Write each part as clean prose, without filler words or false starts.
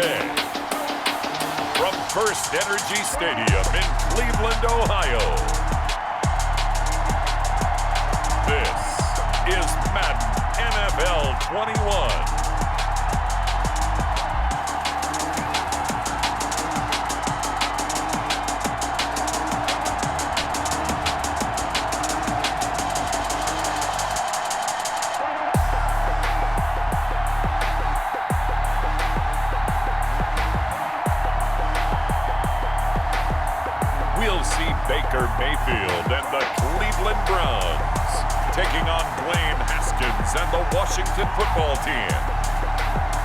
Tuesday. From FirstEnergy Stadium in Cleveland, Ohio. This is Madden NFL 21. We'll see Baker Mayfield and the Cleveland Browns taking on Dwayne Haskins and the Washington football team.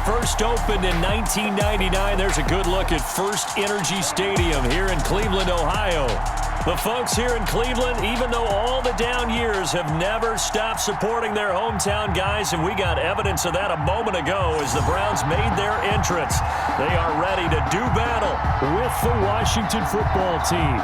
First opened in 1999, there's a good look at FirstEnergy Stadium here in Cleveland, Ohio. The folks here in Cleveland, even though all the down years, have never stopped supporting their hometown guys, and we got evidence of that a moment ago as the Browns made their entrance. They are ready to do battle with the Washington football team.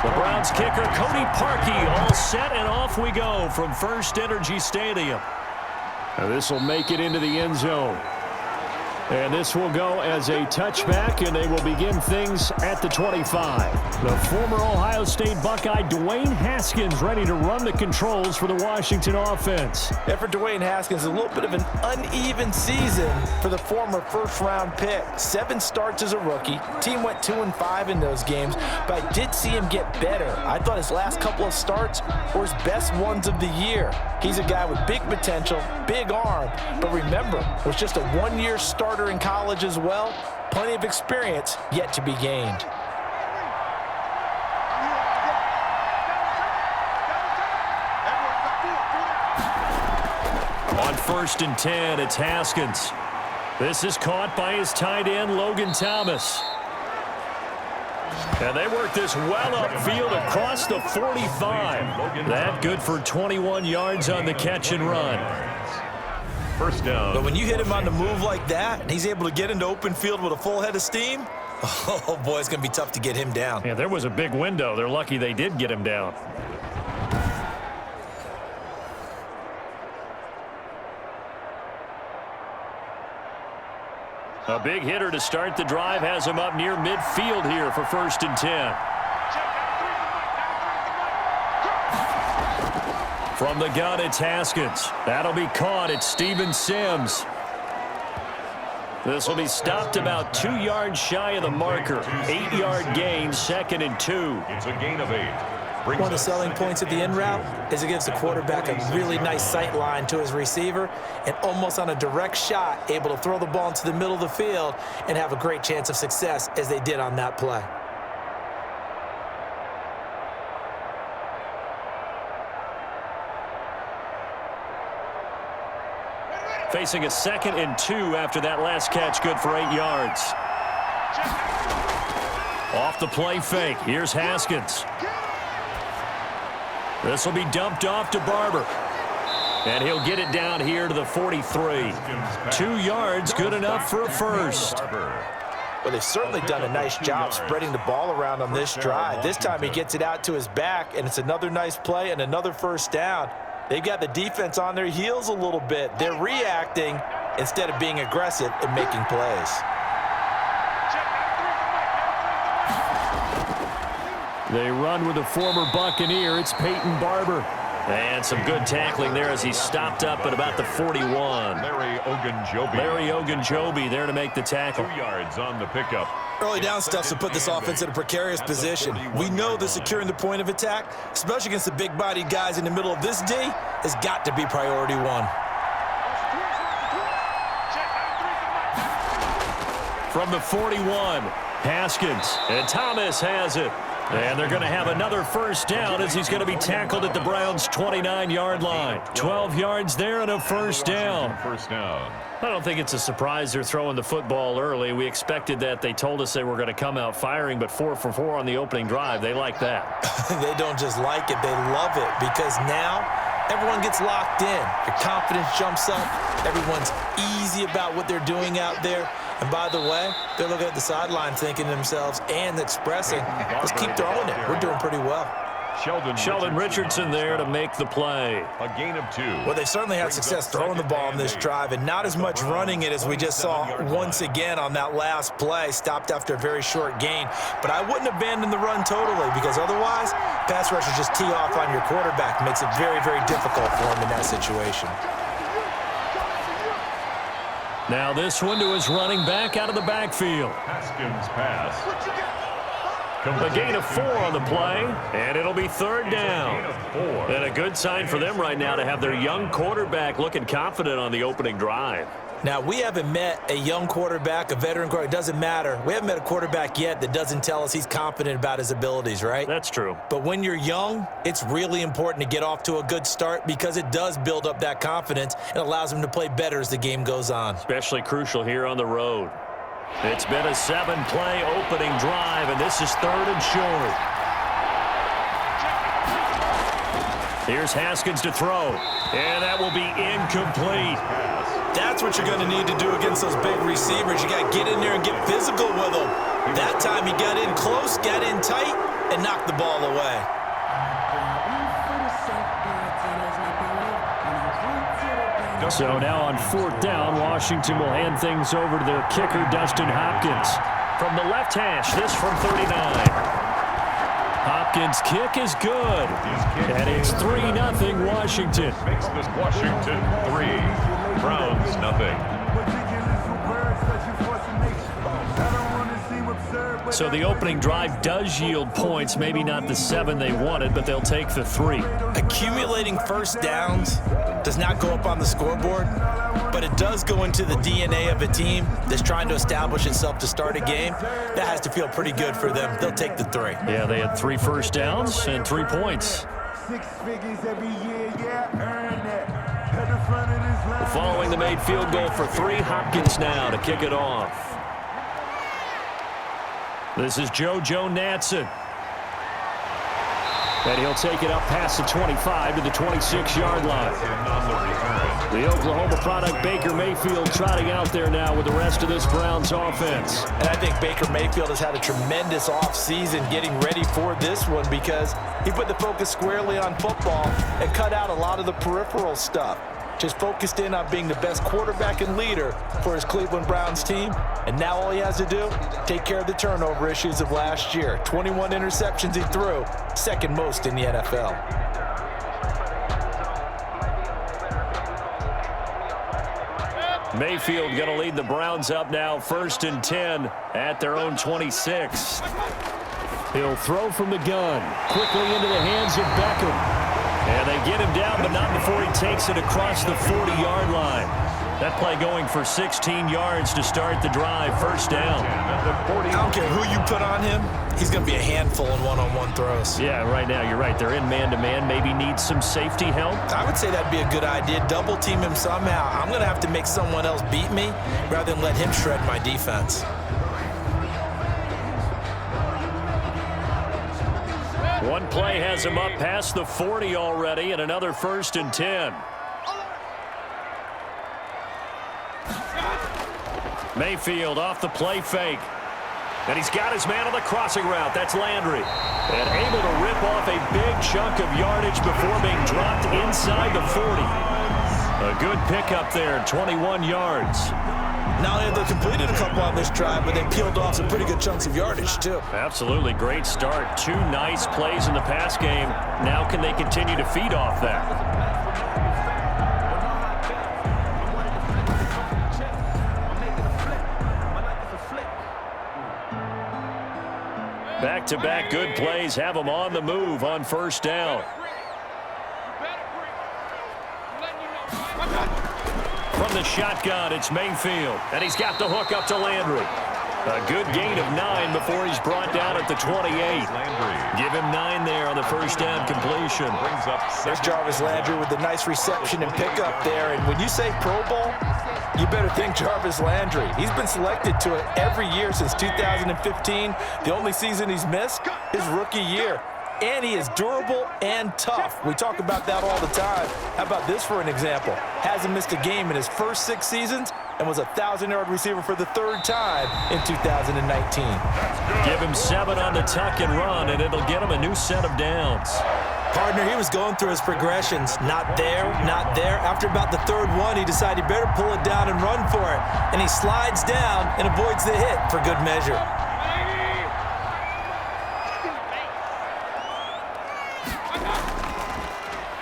The Browns kicker, Cody Parkey, all set, and off we go from FirstEnergy Stadium. Now this will make it into the end zone. And this will go as a touchback, and they will begin things at the 25. The former Ohio State Buckeye, Dwayne Haskins, ready to run the controls for the Washington offense. And for Dwayne Haskins, a little bit of an uneven season for the former first-round pick. 7 starts as a rookie. Team went 2-5 in those games, but I did see him get better. I thought his last couple of starts were his best ones of the year. He's a guy with big potential, big arm, but remember, was just a one-year starter in college as well. Plenty of experience yet to be gained. On 1st and 10, it's Haskins. This is caught by his tight end, Logan Thomas. And they work this well upfield across the 45. That good for 21 yards on the catch and run. First down. But when you hit him on the move like that, and he's able to get into open field with a full head of steam, oh boy, it's going to be tough to get him down. Yeah, there was a big window. They're lucky they did get him down. A big hitter to start the drive has him up near midfield here for 1st and 10. From the gun, it's Haskins. That'll be caught. It's Steven Sims. This will be stopped about 2 yards shy of the marker. 8-yard gain, 2nd and 2. It's a gain of 8. One of the selling points at the end route is it gives the quarterback a really nice sight line to his receiver and almost on a direct shot able to throw the ball into the middle of the field and have a great chance of success as they did on that play. Facing a 2nd and 2 after that last catch, good for 8 yards. Off the play fake, here's Haskins. This will be dumped off to Barber. And he'll get it down here to the 43. 2 yards, good enough for a first. Well, they've certainly done a nice job spreading the ball around on this drive. This time he gets it out to his back, and it's another nice play and another first down. They've got the defense on their heels a little bit. They're reacting instead of being aggressive and making plays. They run with the former Buccaneer. It's Peyton Barber. And some good tackling there as he stopped up at about the 41. Larry Ogunjobi there to make the tackle. 2 yards on the pickup. Early down stuff to put this offense in a precarious position. We know that securing the point of attack, especially against the big-bodied guys in the middle of this D, has got to be priority 1. From the 41, Haskins. And Thomas has it. And they're going to have another first down as he's going to be tackled at the Browns' 29-yard line. 12 yards there and a first down. I don't think it's a surprise they're throwing the football early. We expected that. They told us they were going to come out firing, but 4 for 4 on the opening drive. They like that. They don't just like it, they love it, because now everyone gets locked in. Your confidence jumps up. Everyone's easy about what they're doing out there. And by the way, they're looking at the sideline thinking to themselves and expressing, let's keep throwing it. We're doing pretty well. Sheldon Richardson there to make the play. A gain of 2. Well, they certainly had success throwing the ball in this drive, and not as much running it as we just saw once again on that last play. Stopped after a very short gain. But I wouldn't abandon the run totally, because otherwise, pass rushers just tee off on your quarterback. Makes it very, very difficult for him in that situation. Now this one to his running back out of the backfield. Haskins pass. A gain of 4 on the play, and it'll be 3rd down. And a good sign for them right now to have their young quarterback looking confident on the opening drive. Now, we haven't met a young quarterback, a veteran quarterback. It doesn't matter. We haven't met a quarterback yet that doesn't tell us he's confident about his abilities, right? That's true. But when you're young, it's really important to get off to a good start, because it does build up that confidence and allows him to play better as the game goes on. Especially crucial here on the road. It's been a 7-play opening drive, and this is 3rd and short. Here's Haskins to throw, and that will be incomplete. That's what you're going to need to do against those big receivers. You got to get in there and get physical with them. That time he got in close, got in tight, and knocked the ball away. So now on 4th down, Washington will hand things over to their kicker, Dustin Hopkins. From the left hash, this from 39. Hopkins' kick is good. And it's 3-0 Washington. Makes this Washington 3, Browns 0. So the opening drive does yield points, maybe not the 7 they wanted, but they'll take the 3. Accumulating first downs does not go up on the scoreboard, but it does go into the DNA of a team that's trying to establish itself to start a game. That has to feel pretty good for them. They'll take the 3. Yeah, they had 3 first downs and 3 points. 6 figures every year, earn that. Following the made field goal for 3, Hopkins now to kick it off. This is JoJo Natson. And he'll take it up past the 25 to the 26-yard line. The Oklahoma product, Baker Mayfield, trotting out there now with the rest of this Browns offense. And I think Baker Mayfield has had a tremendous offseason getting ready for this one, because he put the focus squarely on football and cut out a lot of the peripheral stuff. Just focused in on being the best quarterback and leader for his Cleveland Browns team. And now all he has to do, take care of the turnover issues of last year. 21 interceptions he threw, 2nd most in the NFL. Mayfield going to lead the Browns up now, 1st and 10 at their own 26. He'll throw from the gun, quickly into the hands of Beckham. And they get him down, but not before he takes it across the 40-yard line. That play going for 16 yards to start the drive, 1st down. I don't care who you put on him, he's going to be a handful in one-on-one throws. Yeah, right now, you're right. They're in man-to-man, maybe need some safety help. I would say that'd be a good idea. Double team him somehow. I'm going to have to make someone else beat me rather than let him shred my defense. One play has him up past the 40 already, and another 1st and 10. Mayfield off the play fake. And he's got his man on the crossing route. That's Landry. And able to rip off a big chunk of yardage before being dropped inside the 40. A good pickup there, 21 yards. Not only have they completed a couple on this drive, but they peeled off some pretty good chunks of yardage, too. Absolutely. Great start. 2 nice plays in the pass game. Now can they continue to feed off that? Back-to-back good plays have them on the move on 1st down. From the shotgun, it's Mayfield. And he's got the hook up to Landry. A good gain of 9 before he's brought down at the 28. Give him 9 there on the first down completion. There's Jarvis Landry with the nice reception and pickup there. And when you say Pro Bowl, you better think Jarvis Landry. He's been selected to it every year since 2015. The only season he's missed, his rookie year. And he is durable and tough. We talk about that all the time. How about this for an example? Hasn't missed a game in his first 6 seasons and was a 1,000-yard receiver for the 3rd time in 2019. Give him 7 on the tuck and run, and it'll get him a new set of downs. Partner, he was going through his progressions. Not there, not there. After about the 3rd one, he decided he better pull it down and run for it. And he slides down and avoids the hit for good measure.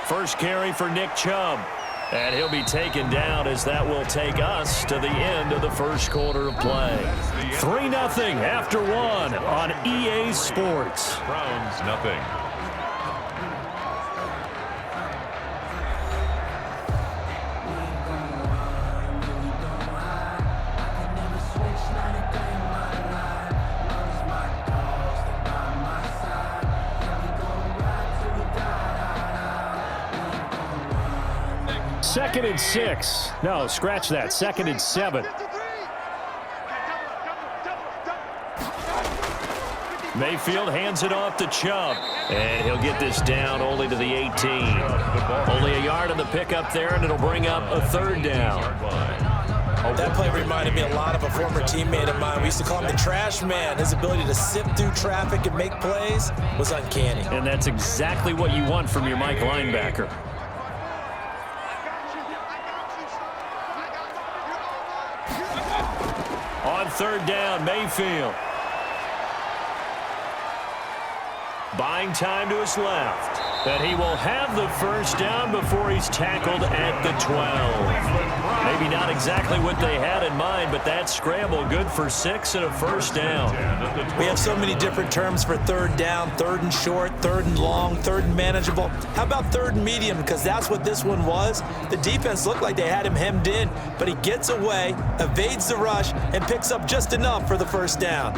First carry for Nick Chubb. And he'll be taken down as that will take us to the end of the first quarter of play. 3-0 after 1 on EA Sports. Browns nothing. Second and 6. No, scratch that. 2nd and 7. Mayfield hands it off to Chubb. And he'll get this down only to the 18. Only a yard on the pickup there, and it'll bring up a 3rd down. That play reminded me a lot of a former teammate of mine. We used to call him the trash man. His ability to sift through traffic and make plays was uncanny. And that's exactly what you want from your Mike linebacker. On 3rd down, Mayfield. Buying time to his left. And he will have the first down before he's tackled at the 12. Maybe not exactly what they had in mind, but that scramble good for 6 and a first down. We have so many different terms for 3rd down, 3rd and short, 3rd and long, 3rd and manageable. How about 3rd and medium? Because that's what this one was. The defense looked like they had him hemmed in, but he gets away, evades the rush, and picks up just enough for the first down.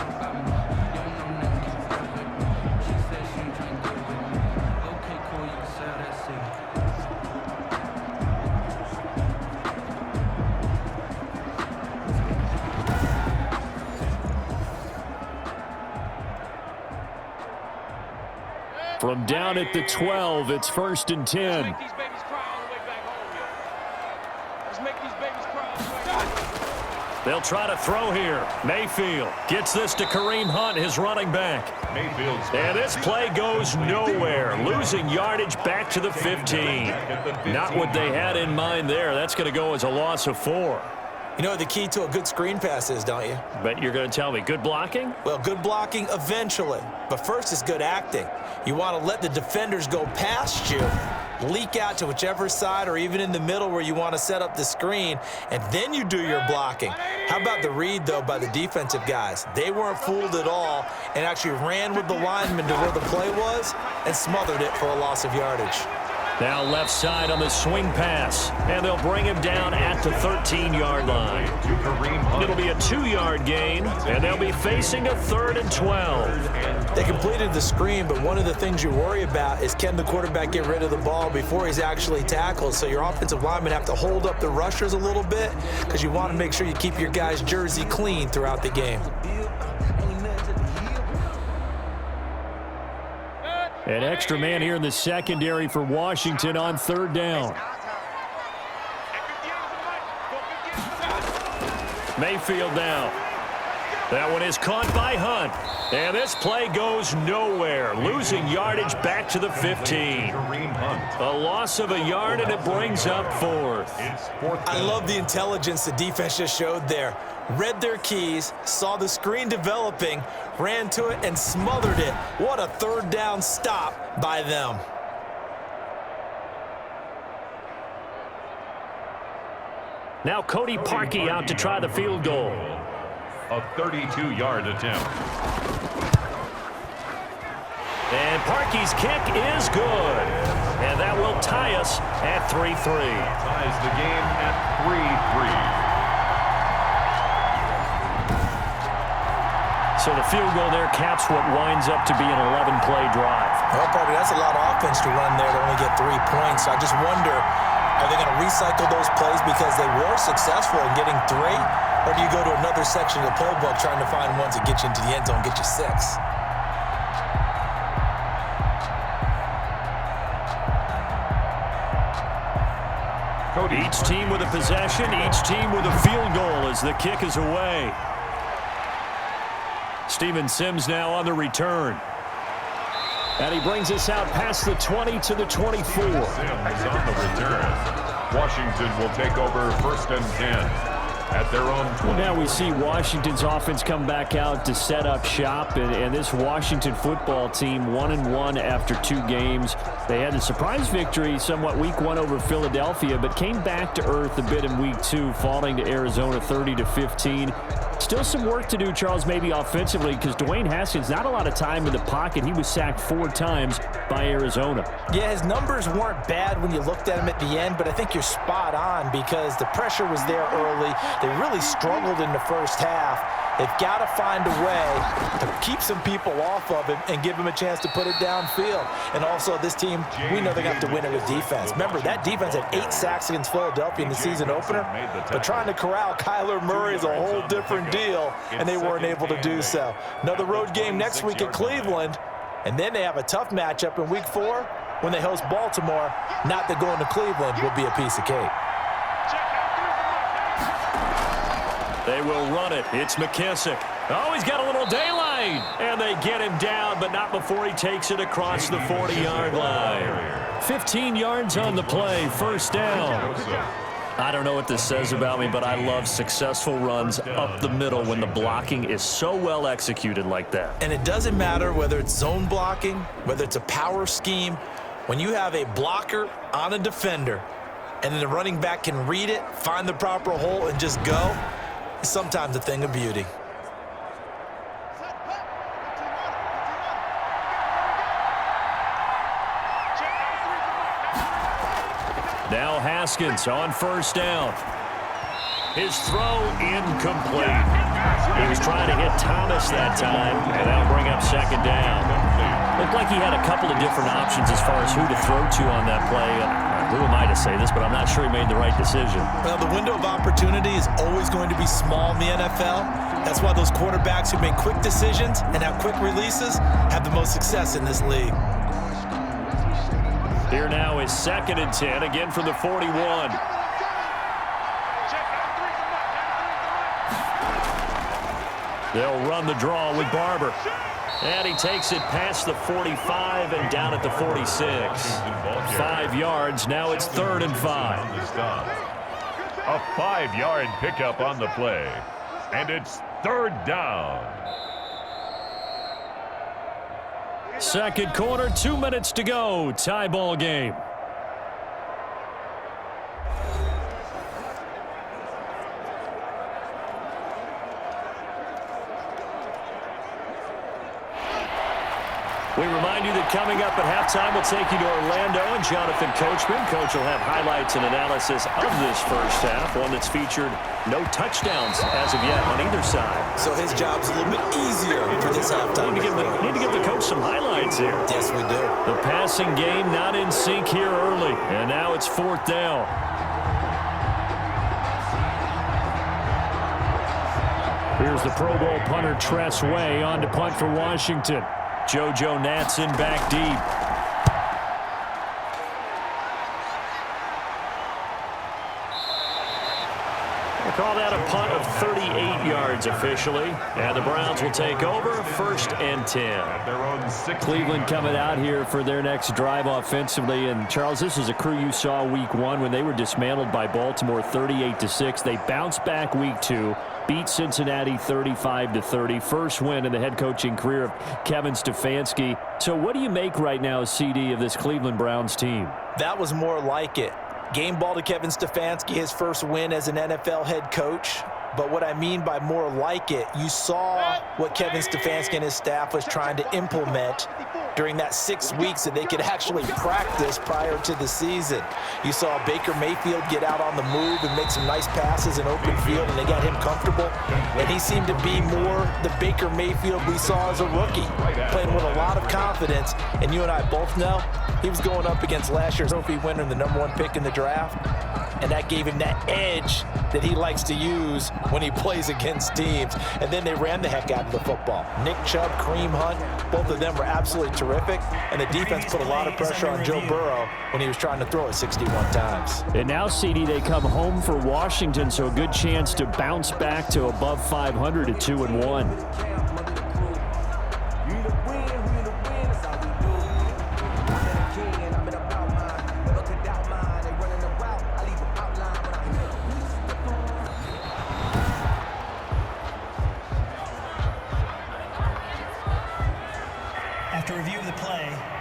From down at the 12, it's 1st and 10. They'll try to throw here. Mayfield gets this to Kareem Hunt, his running back. And this play goes nowhere. Losing yardage back to the 15. Not what they had in mind there. That's going to go as a loss of 4. You know what the key to a good screen pass is, don't you? Bet you're going to tell me. Good blocking? Well, good blocking eventually. But first is good acting. You want to let the defenders go past you, leak out to whichever side or even in the middle where you want to set up the screen, and then you do your blocking. How about the read, though, by the defensive guys? They weren't fooled at all and actually ran with the lineman to where the play was and smothered it for a loss of yardage. Now left side on the swing pass, and they'll bring him down at the 13-yard line. It'll be a 2-yard gain, and they'll be facing a 3rd and 12. They completed the screen, but one of the things you worry about is can the quarterback get rid of the ball before he's actually tackled? So your offensive linemen have to hold up the rushers a little bit because you want to make sure you keep your guy's jersey clean throughout the game. An extra man here in the secondary for Washington on 3rd down. Mayfield now. That one is caught by Hunt. And this play goes nowhere. Losing yardage back to the 15. A loss of a yard, and it brings up 4th. I love the intelligence the defense just showed there. Read their keys, saw the screen developing, ran to it, and smothered it. What a 3rd down stop by them. Now Cody Parkey out to try the field goal. A 32-yard attempt. And Parkey's kick is good. And that will tie us at 3-3. Ties the game at 3-3. So the field goal there caps what winds up to be an 11-play drive. Well, Party, that's a lot of offense to run there to only get 3 points. So I just wonder, are they going to recycle those plays because they were successful in getting 3? Or do you go to another section of the playbook trying to find ones that get you into the end zone, get you 6? Each team with a possession, each team with a field goal as the kick is away. Steven Sims now on the return. And he brings us out past the 20 to the 24. Sims on the return. Washington will take over 1st and 10. At their own 20. Now we see Washington's offense come back out to set up shop, and this Washington football team 1-1 after 2 games. They had a surprise victory somewhat week 1 over Philadelphia, but came back to earth a bit in week 2, falling to Arizona 30-15. Still some work to do, Charles, maybe offensively, because Dwayne Haskins, not a lot of time in the pocket. He was sacked 4 times by Arizona. Yeah, his numbers weren't bad when you looked at him at the end, but I think you're spot on because the pressure was there early. They really struggled in the first half. They've got to find a way to keep some people off of him and give him a chance to put it downfield. And also this team, we know they're going to have to win it with defense. Remember, that defense had 8 sacks against Philadelphia in the season opener, but trying to corral Kyler Murray is a whole different deal, and they weren't able to do so. Another road game next week at Cleveland, and then they have a tough matchup in week 4 when they host Baltimore. Not that going to Cleveland will be a piece of cake. They will run it. It's McKissick. Oh, he's got a little daylight. And they get him down, but not before he takes it across the 40-yard line. 15 yards on the play. First down. I don't know what this says about me, but I love successful runs up the middle when the blocking is so well executed like that. And it doesn't matter whether it's zone blocking, whether it's a power scheme. When you have a blocker on a defender and then the running back can read it, find the proper hole, and just go, it's sometimes a thing of beauty. Now Haskins on first down. His throw incomplete. He was trying to hit Thomas that time, and that'll bring up second down. Looked like he had a couple of different options as far as who to throw to on that play. Who am I to say this, but I'm not sure he made the right decision. Well, the window of opportunity is always going to be small in the NFL. That's why those quarterbacks who make quick decisions and have quick releases have the most success in this league. Here now is 2nd and 10, again from the 41. They'll run the draw with Barber. And he takes it past the 45 and down at the 46. 5 yards. Now it's 3rd and 5. A 5-yard pickup on the play. And it's 3rd down. Second quarter, 2 minutes to go. Tie ball game. We remind you that coming up at halftime, we'll take you to Orlando and Jonathan Coachman. Coach will have highlights and analysis of this first half, one that's featured no touchdowns as of yet on either side. So his job's a little bit easier for this halftime. Need to give the coach some highlights here. Yes, we do. The passing game not in sync here early, and now it's 4th down. Here's the Pro Bowl punter Tress Way on to punt for Washington. JoJo Natson back deep. We'll call that a punt of 38 yards officially. And the Browns will take over 1st and 10. Cleveland coming out here for their next drive offensively. And, Charles, this is a crew you saw week 1 when they were dismantled by Baltimore 38-6. They bounced back week 2. Beat Cincinnati 35-30. First win in the head coaching career of Kevin Stefanski. So what do you make right now, CD, of this Cleveland Browns team? That was more like it. Game ball to Kevin Stefanski, his first win as an NFL head coach. But what I mean by more like it, you saw what Kevin Stefanski and his staff was trying to implement during that 6 weeks that they could actually practice prior to the season. You saw Baker Mayfield get out on the move and make some nice passes in open field, and they got him comfortable. And he seemed to be more the Baker Mayfield we saw as a rookie, playing with a lot of confidence. And you and I both know he was going up against last year's trophy winner and the #1 pick in the draft. And that gave him that edge that he likes to use when he plays against teams. And then they ran the heck out of the football. Nick Chubb, Kareem Hunt, both of them were absolutely terrific. And the defense put a lot of pressure on Joe Burrow when he was trying to throw it 61 times. And now, CD, they come home for Washington, so a good chance to bounce back to above 500 at 2-1.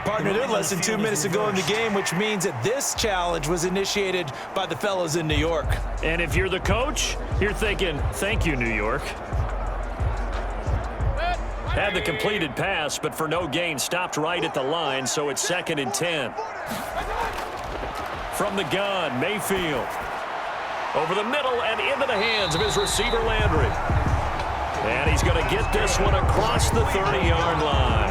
Partner, they're less than 2 minutes to go in the game, which means that this challenge was initiated by the fellows in New York. And if you're the coach, you're thinking, thank you, New York. Had the completed pass, but for no gain, stopped right at the line, so it's 2nd and 10. From the gun, Mayfield. Over the middle and into the hands of his receiver, Landry. And he's going to get this one across the 30-yard line.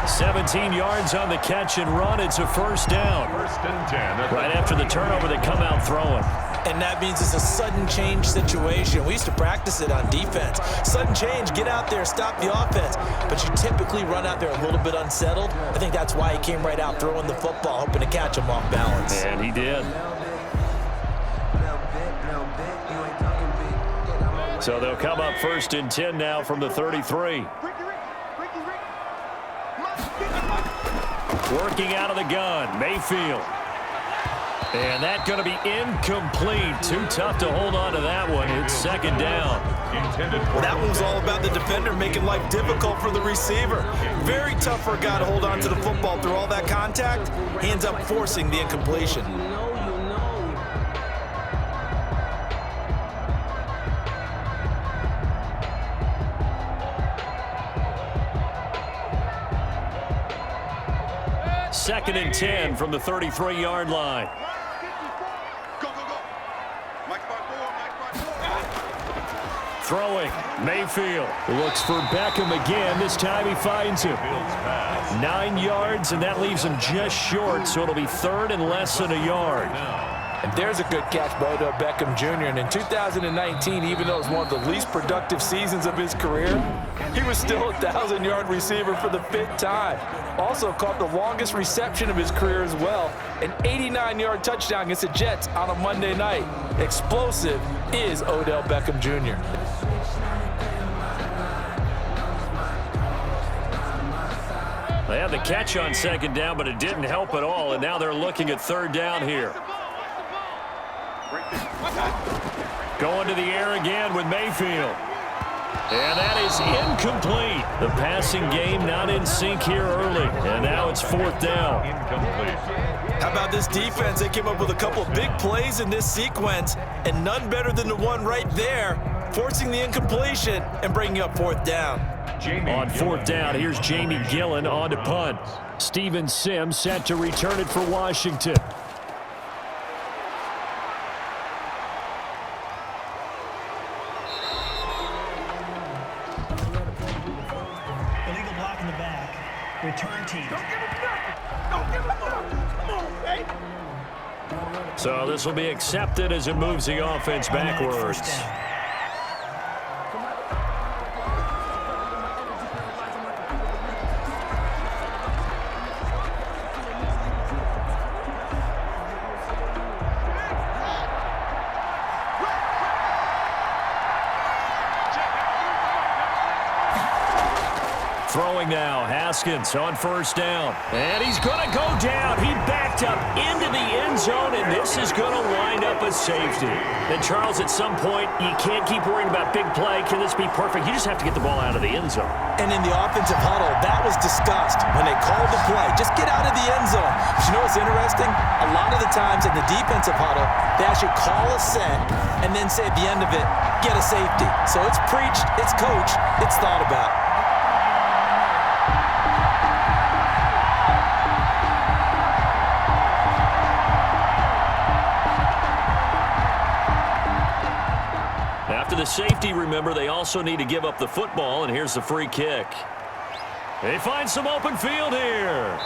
17 yards on the catch and run. It's a first down. 1st and 10. Right after the turnover, they come out throwing. And that means it's a sudden change situation. We used to practice it on defense. Sudden change, get out there, stop the offense. But you typically run out there a little bit unsettled. I think that's why he came right out throwing the football, hoping to catch him off balance. And he did. So they'll come up 1st and 10 now from the 33. Working out of the gun, Mayfield. And that's going to be incomplete. Too tough to hold on to that one. It's 2nd down. That one was all about the defender making life difficult for the receiver. Very tough for a guy to hold on to the football through all that contact. He ends up forcing the incompletion. Second and 10 from the 33-yard line. Throwing, Mayfield looks for Beckham again. This time he finds him. 9 yards, and that leaves him just short, so it'll be 3rd and less than a yard. And there's a good catch by Odell Beckham Jr. And in 2019, even though it was one of the least productive seasons of his career, he was still a 1,000-yard receiver for the 5th time. Also caught the longest reception of his career as well, an 89-yard touchdown against the Jets on a Monday night. Explosive is Odell Beckham Jr. They had the catch on 2nd down, but it didn't help at all, and now they're looking at 3rd down here. Going to the air again with Mayfield. And that is incomplete. The passing game not in sync here early. And now it's 4th down. How about this defense? They came up with a couple of big plays in this sequence, and none better than the one right there, forcing the incompletion and bringing up 4th down. On 4th down, here's Jamie Gillen on to punt. Steven Sims set to return it for Washington. Illegal block in the back. Return team. So this will be accepted as it moves the offense backwards. throwing now. Haskins on first down. And he's going to go down. He backed up into the end zone, and this is going to wind up a safety. And, Charles, at some point, you can't keep worrying about big play. Can this be perfect? You just have to get the ball out of the end zone. And in the offensive huddle, that was discussed when they called the play. Just get out of the end zone. But you know what's interesting? A lot of the times in the defensive huddle, they actually call a set and then say at the end of it, get a safety. So it's preached, it's coached, it's thought about. After the safety, remember, they also need to give up the football, and here's the free kick. They find some open field here.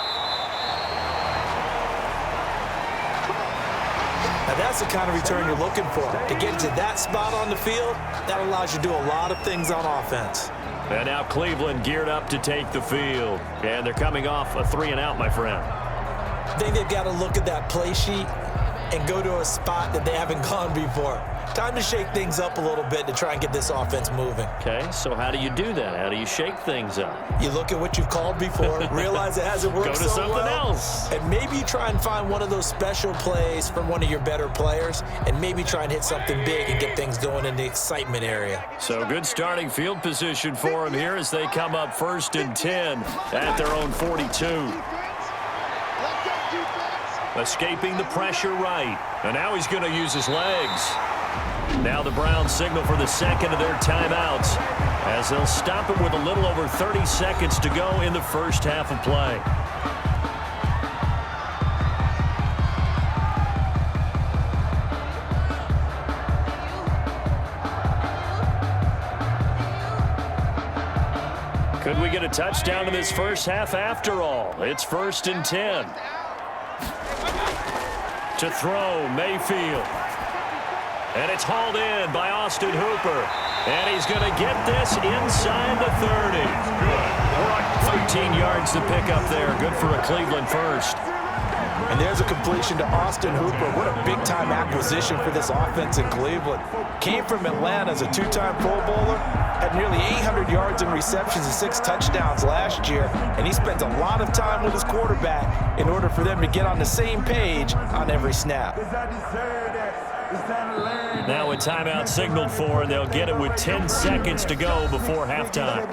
Now that's the kind of return you're looking for. To get to that spot on the field, that allows you to do a lot of things on offense. And now Cleveland geared up to take the field. And they're coming off a 3-and-out, my friend. I think they've got to look at that play sheet and go to a spot that they haven't gone before. Time to shake things up a little bit to try and get this offense moving. Okay, so how do you do that? How do you shake things up? You look at what you've called before, realize it hasn't worked Go to so something well, else. and maybe you try and find one of those special plays from one of your better players, and maybe try and hit something big and get things going in the excitement area. So good starting field position for them here as they come up 1st and 10 at their own 42. Escaping the pressure right. And now he's going to use his legs. Now the Browns signal for the second of their timeouts as they'll stop it with a little over 30 seconds to go in the first half of play. Could we get a touchdown in this first half after all? It's 1st and 10. To throw, Mayfield. And it's hauled in by Austin Hooper. And he's going to get this inside the 30. 13 yards to pick up there. Good for a Cleveland first. And there's a completion to Austin Hooper. What a big-time acquisition for this offense in Cleveland. Came from Atlanta as a 2-time Pro Bowler. Had nearly 800 yards in receptions and 6 touchdowns last year. And he spends a lot of time with his quarterback in order for them to get on the same page on every snap. Now a timeout signaled for, and they'll get it with 10 seconds to go before halftime.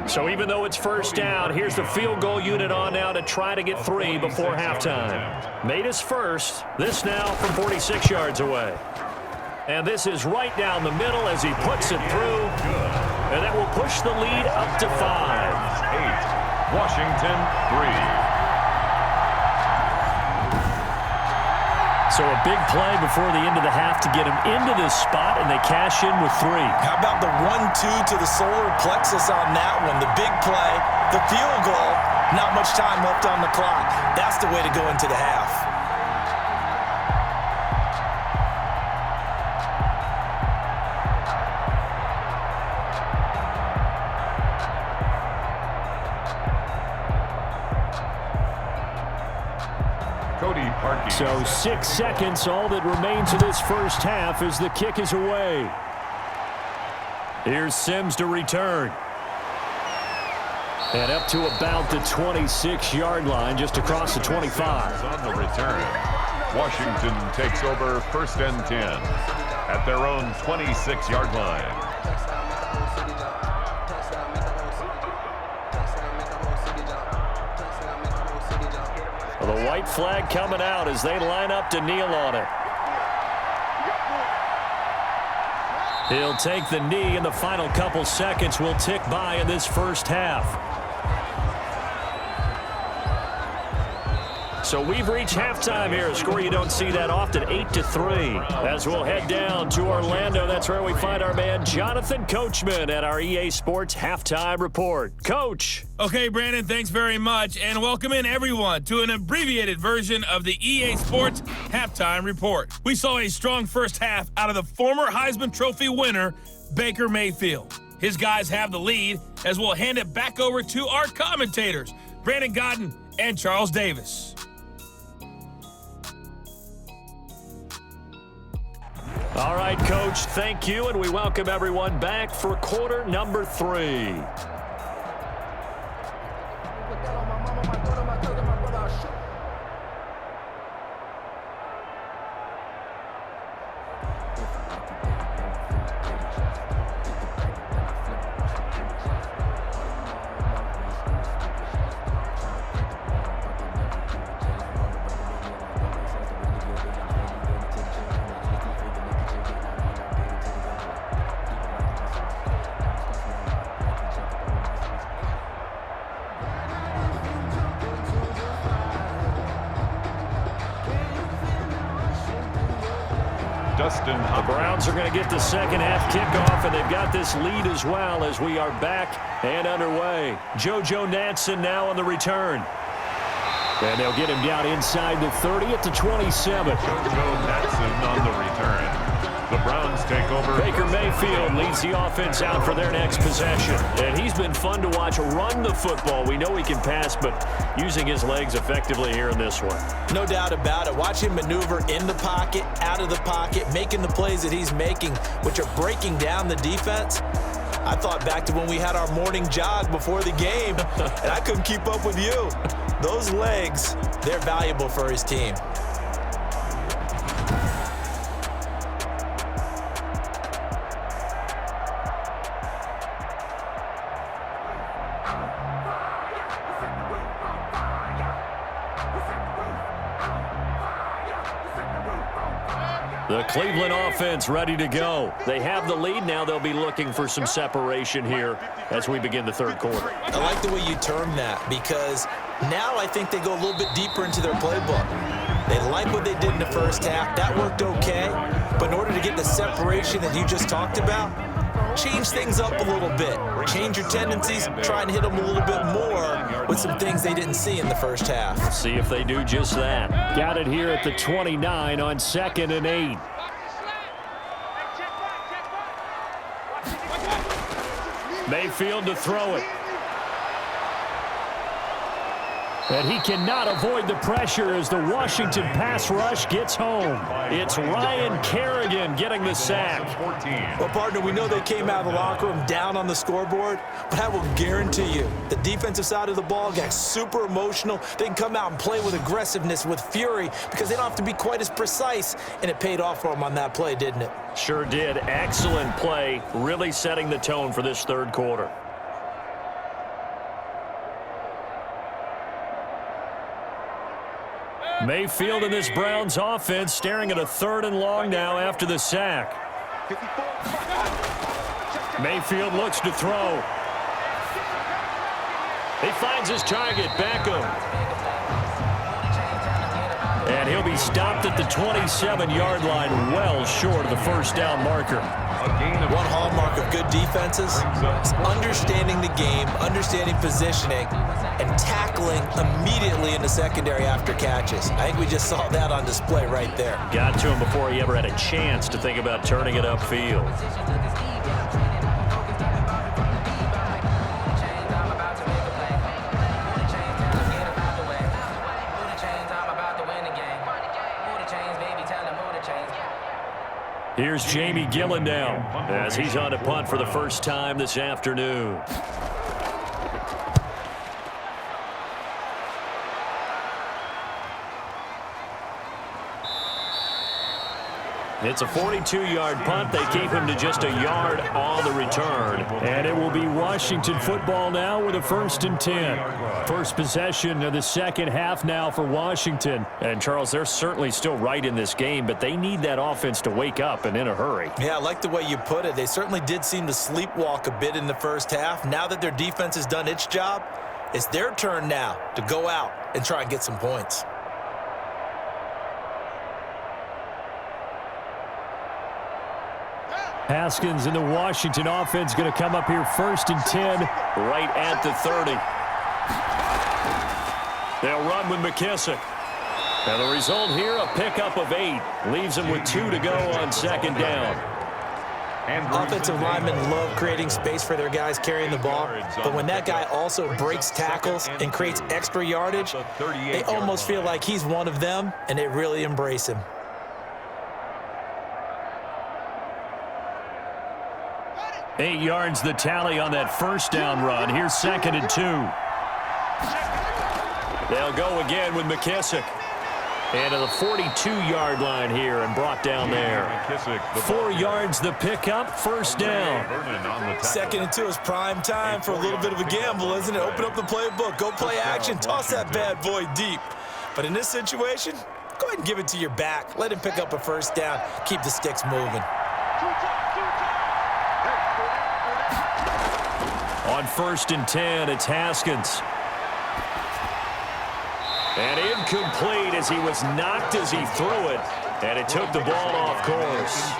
So even though it's first down, here's the field goal unit on now to try to get 3 before halftime. Made his first. This now from 46 yards away. And this is right down the middle as he puts it through. And that will push the lead up to 5. 8. Washington 3. So a big play before the end of the half to get him into this spot, and they cash in with 3. How about the 1-2 to the solar plexus on that one? The big play, the field goal, not much time left on the clock. That's the way to go into the half. So 6 seconds, all that remains of this first half as the kick is away. Here's Sims to return. And up to about the 26-yard line, just across the 25. On the return, Washington takes over 1st and 10 at their own 26-yard line. The white flag coming out as they line up to kneel on it. He'll take the knee, and the final couple seconds will tick by in this first half. So we've reached halftime here, a score you don't see that often, 8-3. As we'll head down to Orlando, that's where we find our man Jonathan Coachman at our EA Sports Halftime Report. Coach. Okay, Brandon, thanks very much, and welcome in everyone to an abbreviated version of the EA Sports Halftime Report. We saw a strong first half out of the former Heisman Trophy winner, Baker Mayfield. his guys have the lead, as we'll hand it back over to our commentators, Brandon Godden and Charles Davis. All right, Coach, thank you, and we welcome everyone back for quarter number 3. The Browns are going to get the second half kickoff, and they've got this lead as well as we are back and underway. JoJo Natson now on the return. And they'll get him down inside the 30 at the 27. JoJo Natson on the return. The Browns take over. Baker Mayfield leads the offense out for their next possession. And he's been fun to watch run the football. We know he can pass, but using his legs effectively here in this one. No doubt about it. Watch him maneuver in the pocket, out of the pocket, making the plays that he's making, which are breaking down the defense. I thought back to when we had our morning jog before the game, and I couldn't keep up with you. Those legs, they're valuable for his team. The Cleveland offense ready to go. They have the lead. Now they'll be looking for some separation here as we begin the third quarter. I like the way you term that, because now I think they go a little bit deeper into their playbook. They like what they did in the first half. That worked okay. But in order to get the separation that you just talked about, change things up a little bit. Change your tendencies. Try and hit them a little bit more with some things they didn't see in the first half. See if they do just that. Got it here at the 29 on 2nd and 8. Mayfield to throw it. And he cannot avoid the pressure as the Washington pass rush gets home. It's Ryan Kerrigan getting the sack. Well, partner, we know they came out of the locker room down on the scoreboard, but I will guarantee you the defensive side of the ball got super emotional. They can come out and play with aggressiveness, with fury, because they don't have to be quite as precise, and it paid off for them on that play, didn't it? Sure did. Excellent play, really setting the tone for this third quarter. Mayfield in this Browns offense staring at a 3rd and long now after the sack. Mayfield looks to throw. He finds his target, Beckham. And he'll be stopped at the 27-yard line, well short of the first down marker. One hallmark of good defenses is understanding the game, understanding positioning, and tackling immediately in the secondary after catches. I think we just saw that on display right there. Got to him before he ever had a chance to think about turning it upfield. Here's Jamie Gillen now as he's on a punt for the first time this afternoon. It's a 42-yard punt. They keep him to just a yard on the return. And it will be Washington football now with a 1st and 10. First possession of the second half now for Washington. And, Charles, they're certainly still right in this game, but they need that offense to wake up and in a hurry. Yeah, I like the way you put it. They certainly did seem to sleepwalk a bit in the first half. Now that their defense has done its job, it's their turn now to go out and try and get some points. Haskins in the Washington offense going to come up here 1st and 10 right at the 30. They'll run with McKissick. And the result here, a pickup of 8. Leaves them with 2 to go on 2nd down. Offensive linemen love creating space for their guys carrying the ball, but when that guy also breaks tackles and creates extra yardage, they almost feel like he's one of them, and they really embrace him. Eight yards the tally on that first down run. Here's 2nd and 2. They'll go again with McKissick. And to the 42-yard line here and brought down there. 4 yards the pickup, first down. 2nd and 2 is prime time for a little bit of a gamble, isn't it? Open up the playbook, go play action, toss that bad boy deep. But in this situation, go ahead and give it to your back. Let him pick up a first down, keep the sticks moving. On 1st and 10, it's Haskins. And incomplete as he was knocked as he threw it. And it took the ball off course.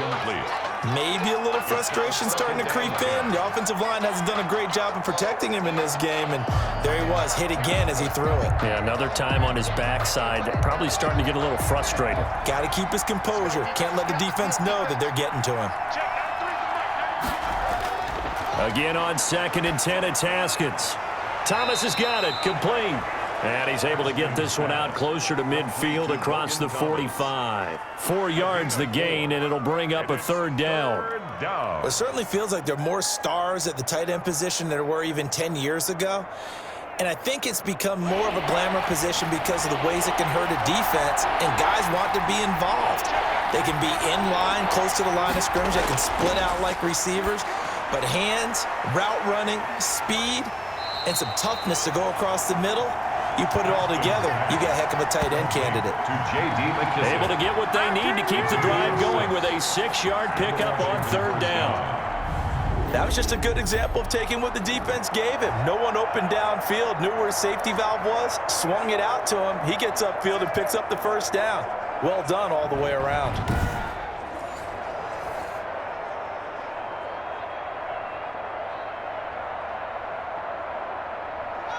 Maybe a little frustration starting to creep in. The offensive line hasn't done a great job of protecting him in this game. And there he was, hit again as he threw it. Yeah, another time on his backside. Probably starting to get a little frustrated. Got to keep his composure. Can't let the defense know that they're getting to him. Again on 2nd and 10, it's Haskins. Thomas has got it, complete. And he's able to get this one out closer to midfield across the 45. 4 yards the gain, and it'll bring up a 3rd down. It certainly feels like there are more stars at the tight end position than there were even 10 years ago. And I think it's become more of a glamour position because of the ways it can hurt a defense, and guys want to be involved. They can be in line, close to the line of scrimmage. They can split out like receivers. But hands, route running, speed, and some toughness to go across the middle, you put it all together, you got a heck of a tight end candidate. Able to get what they need to keep the drive going with a 6-yard pickup on 3rd down. That was just a good example of taking what the defense gave him. No one open downfield, knew where his safety valve was, swung it out to him. He gets upfield and picks up the first down. Well done all the way around.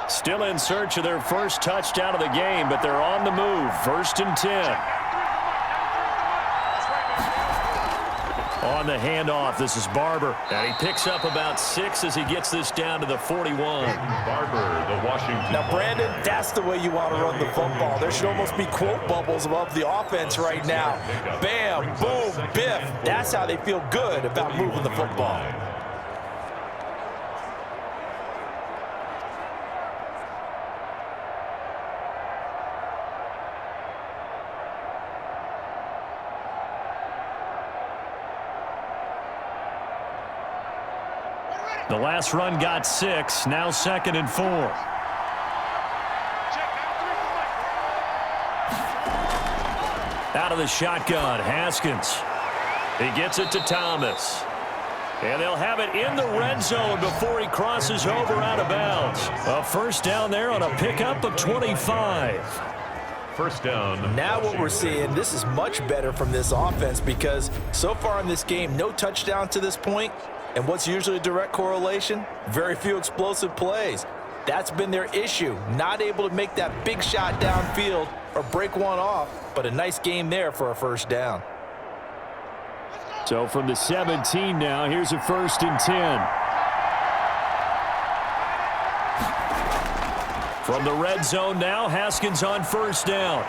Still in search of their first touchdown of the game, but they're on the move. 1st and 10. On the handoff, this is Barber. And he picks up about 6 as he gets this down to the 41. Barber, the Washington. Now, Brandon, that's the way you want to run the football. There should almost be quote bubbles above the offense right now. Bam, boom, biff. That's how they feel good about moving the football. The last run got 6, now 2nd and 4. Out of the shotgun, Haskins. He gets it to Thomas. And they'll have it in the red zone before he crosses over out of bounds. A first down there on a pickup of 25. First down. Now what we're seeing, this is much better from this offense because so far in this game, no touchdown to this point. And what's usually a direct correlation? Very few explosive plays. That's been their issue. Not able to make that big shot downfield or break one off, but a nice game there for a first down. So from the 17 now, here's a 1st and 10. From the red zone now, Haskins on 1st down.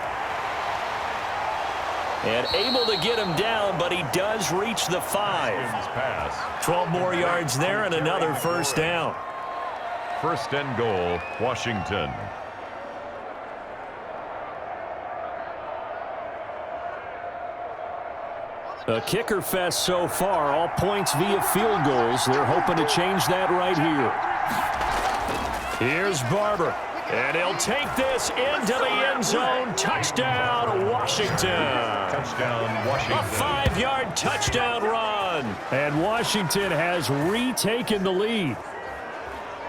And able to get him down, but he does reach the 5. 12 more yards there and another first down. 1st and goal, Washington. A kicker fest so far, all points via field goals. They're hoping to change that right here. Here's Barber. And he'll take this into the end zone. Touchdown, Washington. Touchdown, Washington. A 5-yard touchdown run. And Washington has retaken the lead.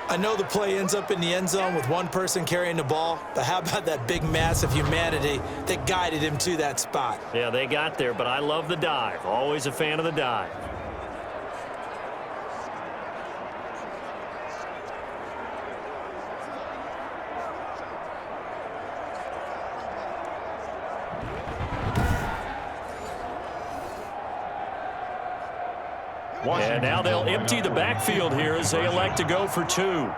I know the play ends up in the end zone with one person carrying the ball, but how about that big mass of humanity that guided him to that spot? Yeah, they got there, but I love the dive. Always a fan of the dive. And now they'll empty the backfield here as they elect to go for 2.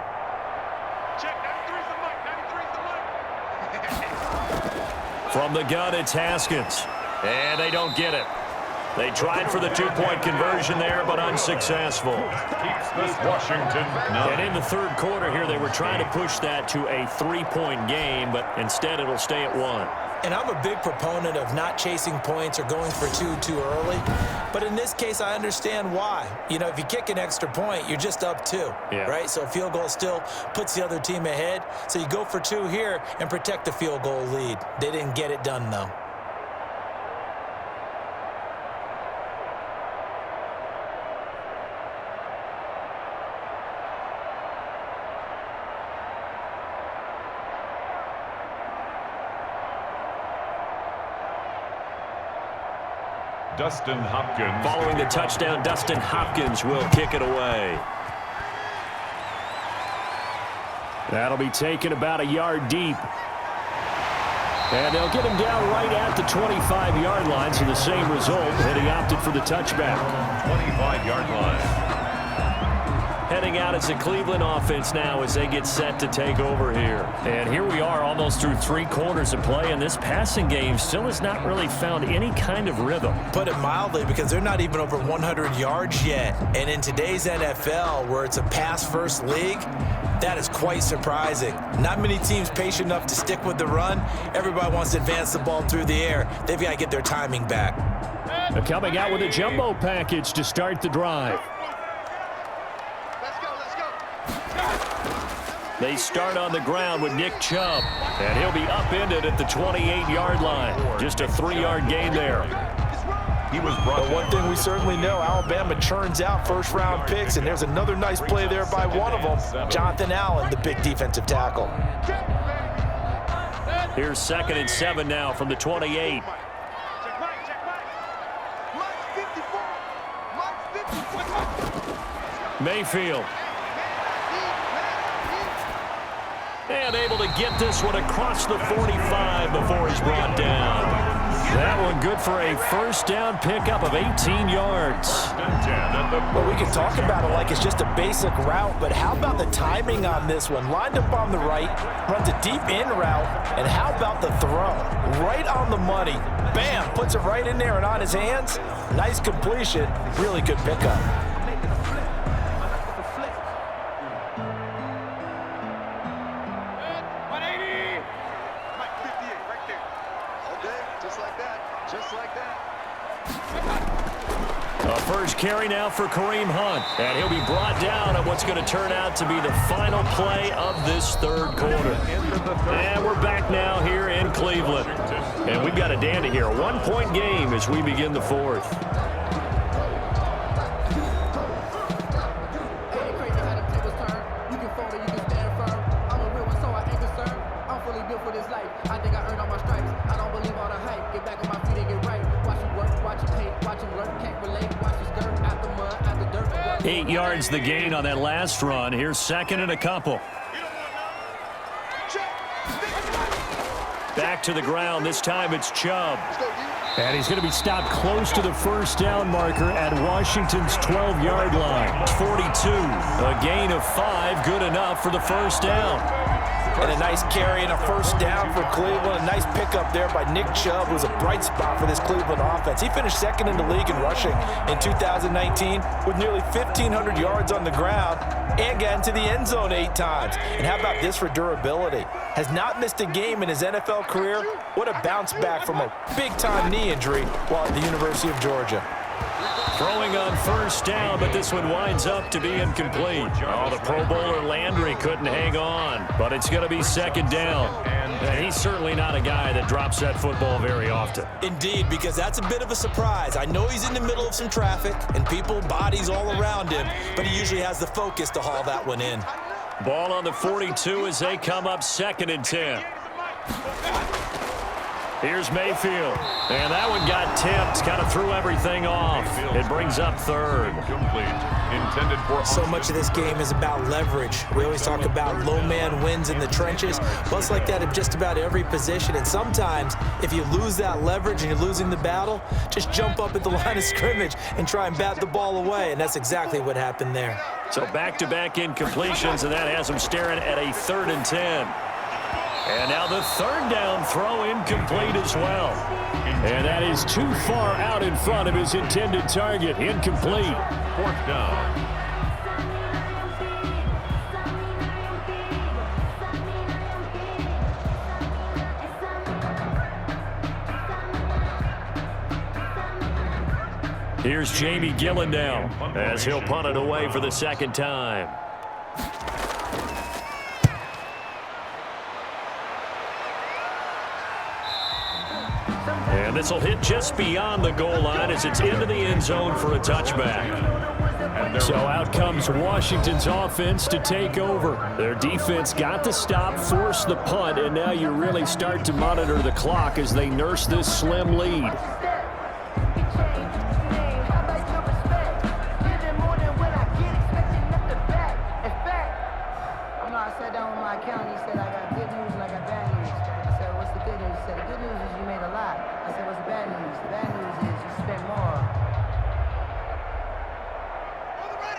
From the gun, it's Haskins. And they don't get it. They tried for the 2-point conversion there, but unsuccessful. Keeps this Washington. And in the third quarter here, they were trying to push that to a 3-point game, but instead it'll stay at 1. And I'm a big proponent of not chasing points or going for 2 too early. But in this case, I understand why. You know, if you kick an extra point, you're just up 2, right? So a field goal still puts the other team ahead. So you go for 2 here and protect the field goal lead. They didn't get it done, though. Dustin Hopkins. Following the touchdown, Dustin Hopkins will kick it away. That'll be taken about a yard deep. And they'll get him down right at the 25-yard line, so the same result, and he opted for the touchback. 25-yard line. Heading out as the Cleveland offense now as they get set to take over here. And here we are almost through 3 quarters of play, and this passing game still has not really found any kind of rhythm. Put it mildly, because they're not even over 100 yards yet. And in today's NFL, where it's a pass-first league, that is quite surprising. Not many teams patient enough to stick with the run. Everybody wants to advance the ball through the air. They've got to get their timing back. They're coming out with a jumbo package to start the drive. They start on the ground with Nick Chubb, and he'll be upended at the 28-yard line. Just a 3-yard gain there. He was brought But one thing we certainly know, Alabama churns out first-round picks, and there's another nice play there by one of them, Jonathan Allen, the big defensive tackle. Here's 2nd and 7 now from the 28. Mayfield. And able to get this one across the 45 before he's brought down. That one good for a first down pickup of 18 yards. Well, we can talk about it like it's just a basic route, but how about the timing on this one? Lined up on the right, runs a deep in route, and how about the throw? Right on the money. Bam, puts it right in there and on his hands. Nice completion, really good pickup. First carry now for Kareem Hunt, and he'll be brought down on what's going to turn out to be the final play of this third quarter. And we're back now here in Cleveland. And we've got a dandy here, a 1-point game as we begin the fourth. I think I earned all my stripes. I don't believe all the hype. Get back on my feet and get right. Watch him work, watch him hate, watch him lurk. Can't relate, watch his skirt. Out the mud, out the dirt. 8 yards the gain on that last run. Here's 2nd and a couple. Back to the ground. This time it's Chubb. And he's going to be stopped close to the first down marker at Washington's 12-yard line. 42. A gain of 5. Good enough for the first down. And a nice carry and a first down for Cleveland. A nice pickup there by Nick Chubb, who's a bright spot for this Cleveland offense. He finished 2nd in the league in rushing in 2019 with nearly 1,500 yards on the ground and got into the end zone 8 times. And how about this for durability? Has not missed a game in his NFL career. What a bounce back from a big-time knee injury while at the University of Georgia. Throwing on first down, but this one winds up to be incomplete. Oh, the Pro Bowler Landry couldn't hang on, but it's going to be 2nd down. And he's certainly not a guy that drops that football very often. Indeed, because that's a bit of a surprise. I know he's in the middle of some traffic and people, bodies all around him, but he usually has the focus to haul that one in. Ball on the 42 as they come up 2nd and 10. Here's Mayfield. And that one got tipped, kind of threw everything off. It brings up third. Intended for So much of this game is about leverage. We always talk about low man wins in the trenches. Well, it's like that at just about every position. And sometimes, if you lose that leverage and you're losing the battle, just jump up at the line of scrimmage and try and bat the ball away. And that's exactly what happened there. So back-to-back incompletions, and that has them staring at a 3rd and 10. And now the 3rd down throw incomplete as well. And that is too far out in front of his intended target. Incomplete. 4th down. Here's Jamie Gillen now as he'll punt it away for the 2nd time. And this will hit just beyond the goal line as it's into the end zone for a touchback. So out comes Washington's offense to take over. Their defense got the stop, forced the punt, and now you really start to monitor the clock as they nurse this slim lead.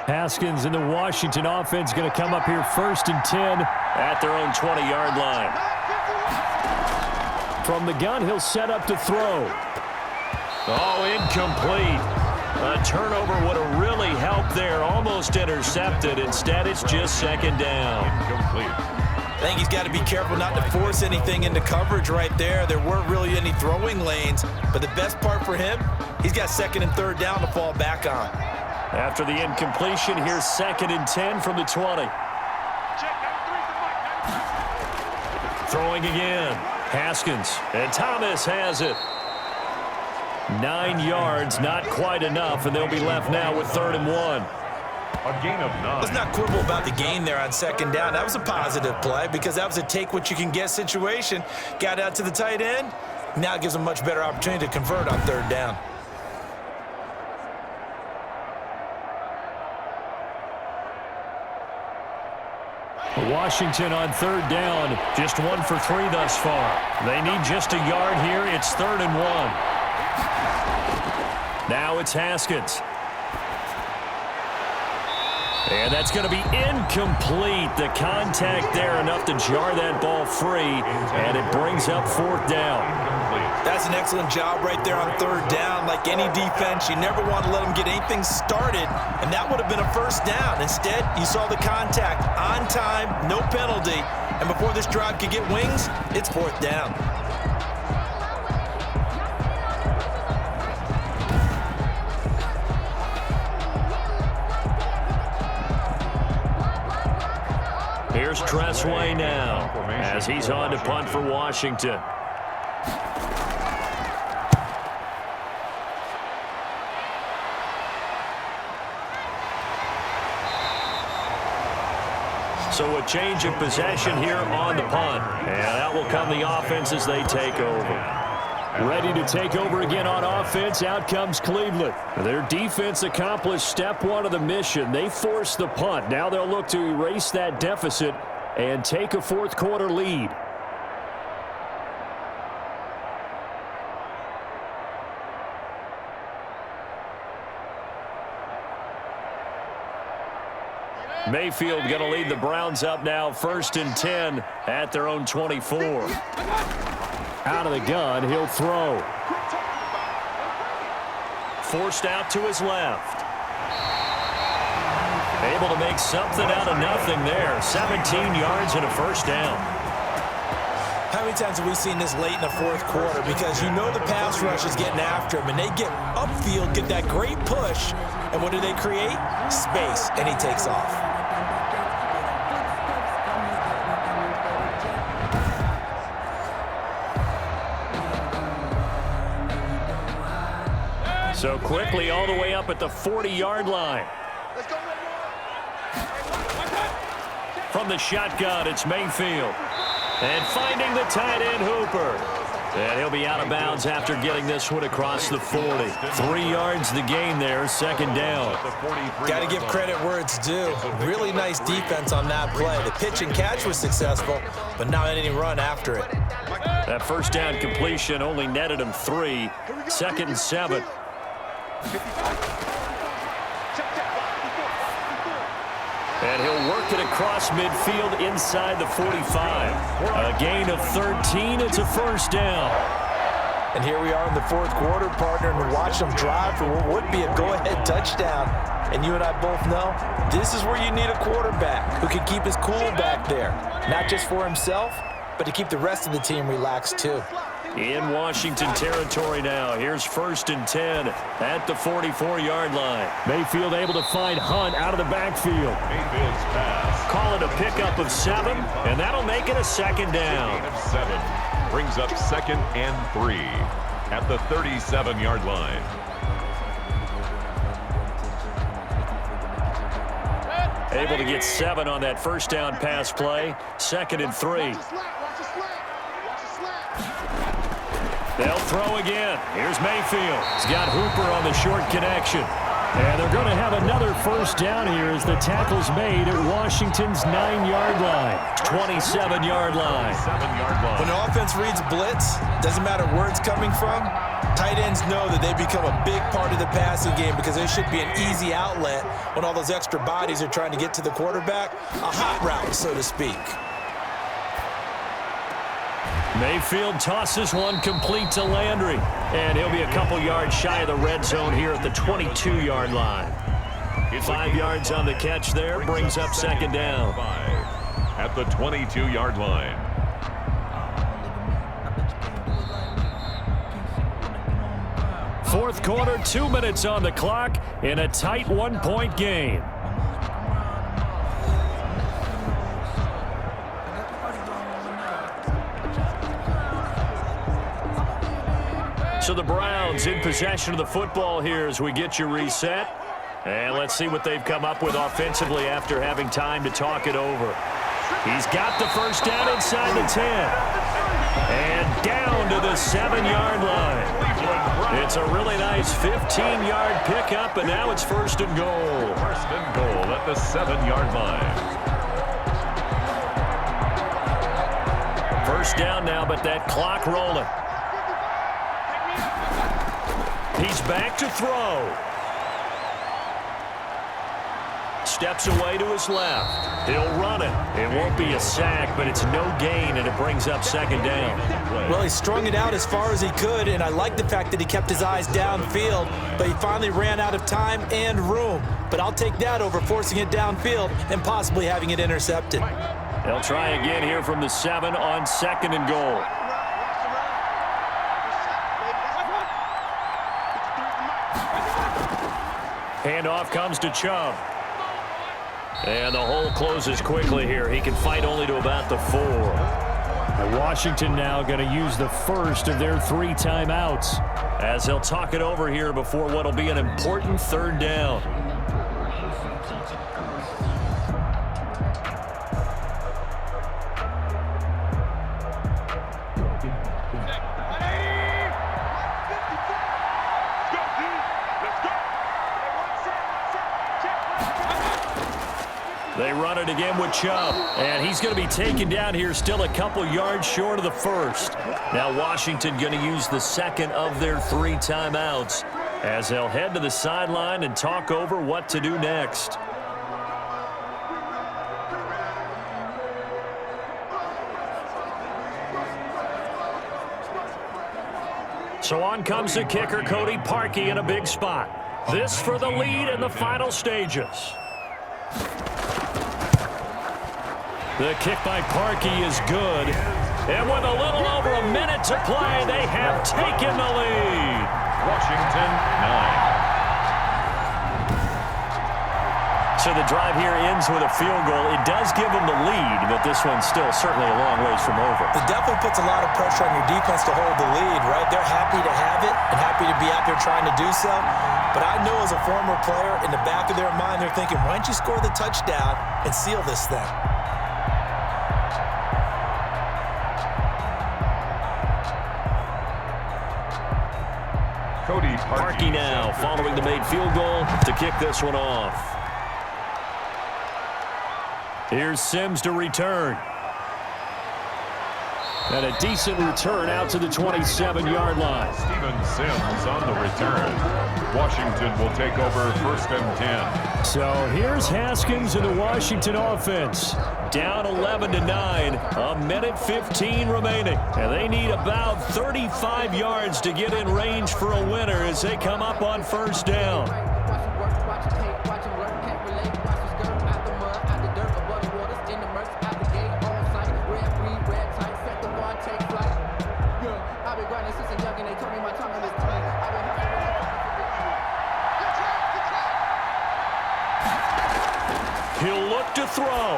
Haskins and the Washington offense going to come up here 1st and 10 at their own 20-yard line. From the gun, he'll set up to throw. Oh, incomplete. A turnover would have really helped there. Almost intercepted. Instead, it's just 2nd down. Incomplete. I think he's got to be careful not to force anything into coverage right there. There weren't really any throwing lanes, but the best part for him, he's got 2nd and 3rd down to fall back on. After the incompletion, here's 2nd and 10 from the 20. Throwing again. Haskins. And Thomas has it. 9 yards, not quite enough, and they'll be left now with 3rd and 1. A gain of 9. Let's not quibble about the gain there on 2nd down. That was a positive play because that was a take-what-you-can-get situation. Got out to the tight end. Now it gives them a much better opportunity to convert on 3rd down. Washington on 3rd down, just 1 for 3 thus far. They need just a yard here. It's 3rd and 1. Now it's Haskins. And that's going to be incomplete. The contact there enough to jar that ball free, and it brings up 4th down. That's an excellent job right there on 3rd down. Like any defense, you never want to let them get anything started, and that would have been a 1st down. Instead, you saw the contact on time, no penalty, and before this drive could get wings, it's 4th down. Here's Tressway now as he's on to punt for Washington. So a change of possession here on the punt. And that will come the offense as they take over. Ready to take over again on offense. Out comes Cleveland. Their defense accomplished step 1 of the mission. They forced the punt. Now they'll look to erase that deficit and take a 4th quarter lead. Mayfield going to lead the Browns up now 1st and 10 at their own 24. Out of the gun, he'll throw. Forced out to his left. Able to make something out of nothing there. 17 yards and a 1st down. How many times have we seen this late in the 4th quarter? Because you know the pass rush is getting after him, and they get upfield, get that great push, and what do they create? Space, and he takes off. So quickly all the way up at the 40-yard line. From the shotgun, it's Mayfield. And finding the tight end, Hooper. And he'll be out of bounds after getting this one across the 40. 3 yards the gain there, second down. Got to give credit where it's due. Really nice defense on that play. The pitch and catch was successful, but not any run after it. That first down completion only netted him 3. 2nd and 7. And he'll work it across midfield inside the 45. A gain of 13. It's a first down. And here we are in the 4th quarter, partner, and watch them drive for what would be a go-ahead touchdown. And you and I both know this is where you need a quarterback who can keep his cool back there. Not just for himself, but to keep the rest of the team relaxed too. In Washington territory now. Here's 1st and 10 at the 44-yard line. Mayfield able to find Hunt out of the backfield. Mayfield's pass. Call it a pickup of 7, and that'll make it a second down. Gain of 7 brings up 2nd and 3 at the 37-yard line. Able to get 7 on that first down pass play. 2nd and 3. They'll throw again. Here's Mayfield. He's got Hooper on the short connection. And they're going to have another first down here as the tackle's made at Washington's 9-yard line. 27-yard line. When an offense reads blitz, doesn't matter where it's coming from, tight ends know that they become a big part of the passing game because they should be an easy outlet when all those extra bodies are trying to get to the quarterback. A hot route, so to speak. Mayfield tosses one complete to Landry. And he'll be a couple yards shy of the red zone here at the 22-yard line. 5 yards on the catch there, brings up second down. At the 22-yard line. Fourth quarter, 2 minutes on the clock in a tight 1-point game. So the Browns in possession of the football here as we get you reset. And let's see what they've come up with offensively after having time to talk it over. He's got the first down inside the 10. And down to the 7-yard line. It's a really nice 15-yard pickup, and now it's 1st and goal. 1st and goal at the 7-yard line. First down now, but that clock rolling. He's back to throw. Steps away to his left. He'll run it. It won't be a sack, but it's no gain, and it brings up second down. Well, he strung it out as far as he could, and I like the fact that he kept his eyes downfield, but he finally ran out of time and room. But I'll take that over forcing it downfield and possibly having it intercepted. They'll try again here from the 7 on 2nd and goal. Handoff comes to Chubb. And the hole closes quickly here. He can fight only to about the 4. And Washington now going to use the first of their 3 timeouts as they'll talk it over here before what will be an important 3rd down. They run it again with Chubb, and he's going to be taken down here still a couple yards short of the first. Now Washington going to use the 2nd of their 3 timeouts as they'll head to the sideline and talk over what to do next. So on comes the kicker, Cody Parkey, in a big spot. This for the lead in the final stages. The kick by Parkey is good. And with a little over a minute to play, they have taken the lead. Washington 9. So the drive here ends with a field goal. It does give them the lead, but this one's still certainly a long ways from over. It definitely puts a lot of pressure on your defense to hold the lead, right? They're happy to have it and happy to be out there trying to do so. But I know as a former player, in the back of their mind, they're thinking, why don't you score the touchdown and seal this thing? Parkey now following the made field goal to kick this one off. Here's Sims to return. And a decent return out to the 27-yard line. Steven Sims on the return. Washington will take over 1st and 10. So here's Haskins and the Washington offense. Down 11-9, a minute 15 remaining. And they need about 35 yards to get in range for a winner as they come up on 1st down. He'll look to throw.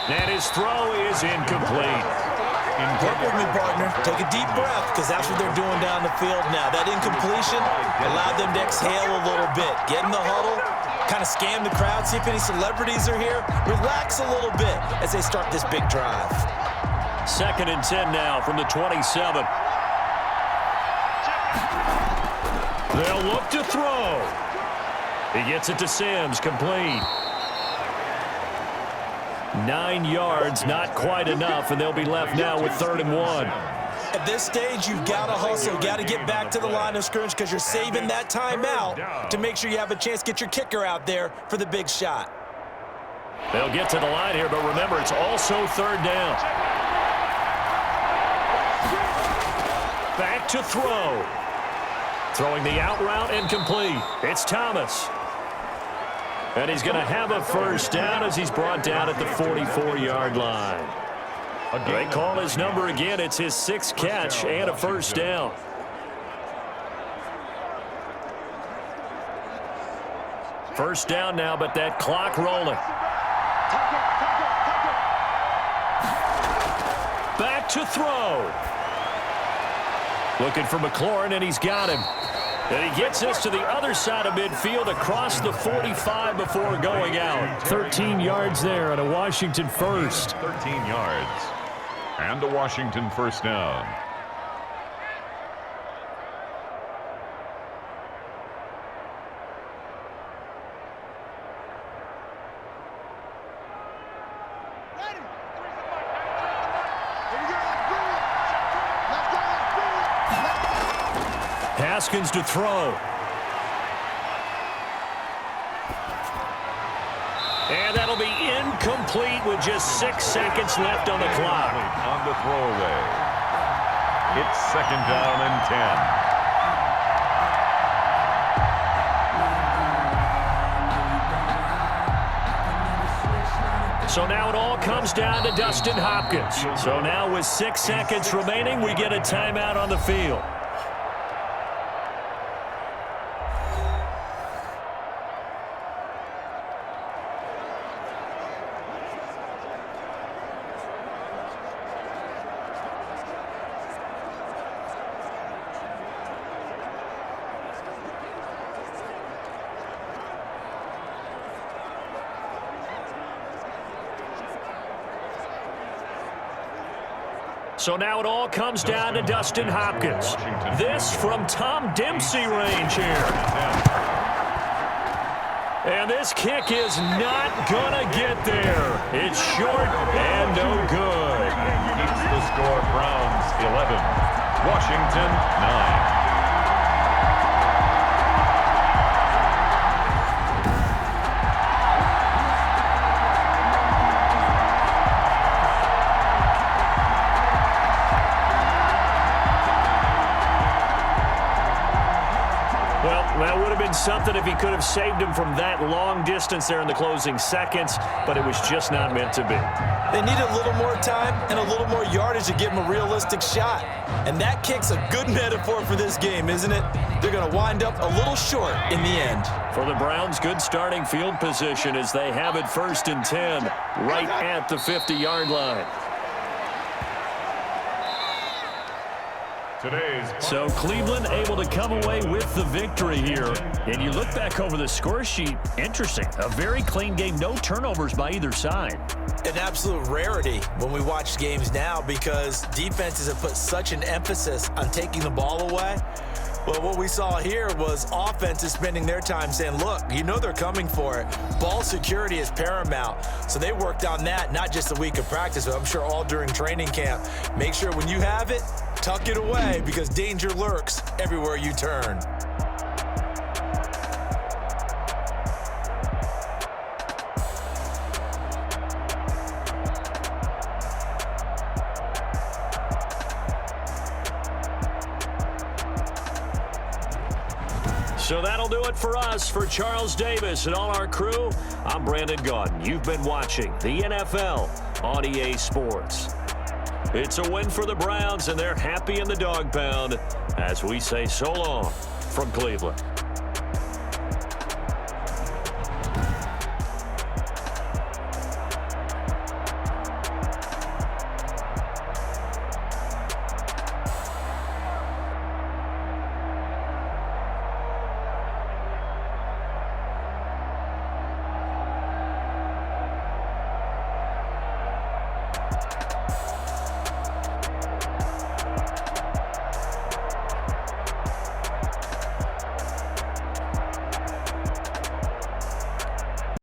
And his throw is incomplete. Work with me, partner. Take a deep breath, because that's what they're doing down the field now. That incompletion allowed them to exhale a little bit. Get in the huddle, kind of scan the crowd, see if any celebrities are here. Relax a little bit as they start this big drive. 2nd and 10 now from the 27. They'll look to throw. He gets it to Sims, complete. 9 yards, not quite enough, and they'll be left now with 3rd and 1. At this stage, you've got to hustle, got to get back to the line of scrimmage because you're saving that timeout to make sure you have a chance to get your kicker out there for the big shot. They'll get to the line here, but remember, it's also 3rd down. Back to throw. Throwing the out route and complete. It's Thomas. And he's going to have a 1st down as he's brought down at the 44-yard line. They call his number again. It's his 6th catch and a 1st down. First down now, but that clock rolling. Back to throw. Looking for McLaurin, and he's got him. And he gets us to the other side of midfield across the 45 before going out. 13 yards there on a Washington 1st. 13 yards. And a Washington 1st down. Haskins to throw. And that'll be incomplete with just 6 seconds left on the clock. On the throwaway. It's 2nd down and 10. So now it all comes down to Dustin Hopkins. So now with 6 seconds remaining, we get a timeout on the field. So now it all comes down to Dustin Hopkins. This from Tom Dempsey range here. And this kick is not gonna get there. It's short and no good. Keeps the score Browns 11, Washington 9. That would have been something if he could have saved him from that long distance there in the closing seconds, but it was just not meant to be. They need a little more time and a little more yardage to give him a realistic shot. And that kick's a good metaphor for this game, isn't it? They're going to wind up a little short in the end. For the Browns, good starting field position as they have it 1st and 10 right at the 50-yard line. So Cleveland able to come away with the victory here. And you look back over the score sheet, interesting. A very clean game, no turnovers by either side. An absolute rarity when we watch games now because defenses have put such an emphasis on taking the ball away. Well, what we saw here was offenses spending their time saying, look, you know they're coming for it. Ball security is paramount. So they worked on that, not just a week of practice, but I'm sure all during training camp. Make sure when you have it, tuck it away because danger lurks everywhere you turn. So that'll do it for us. For Charles Davis and all our crew, I'm Brandon Gaudin. You've been watching the NFL on EA Sports. It's a win for the Browns, and they're happy in the dog pound as we say so long from Cleveland.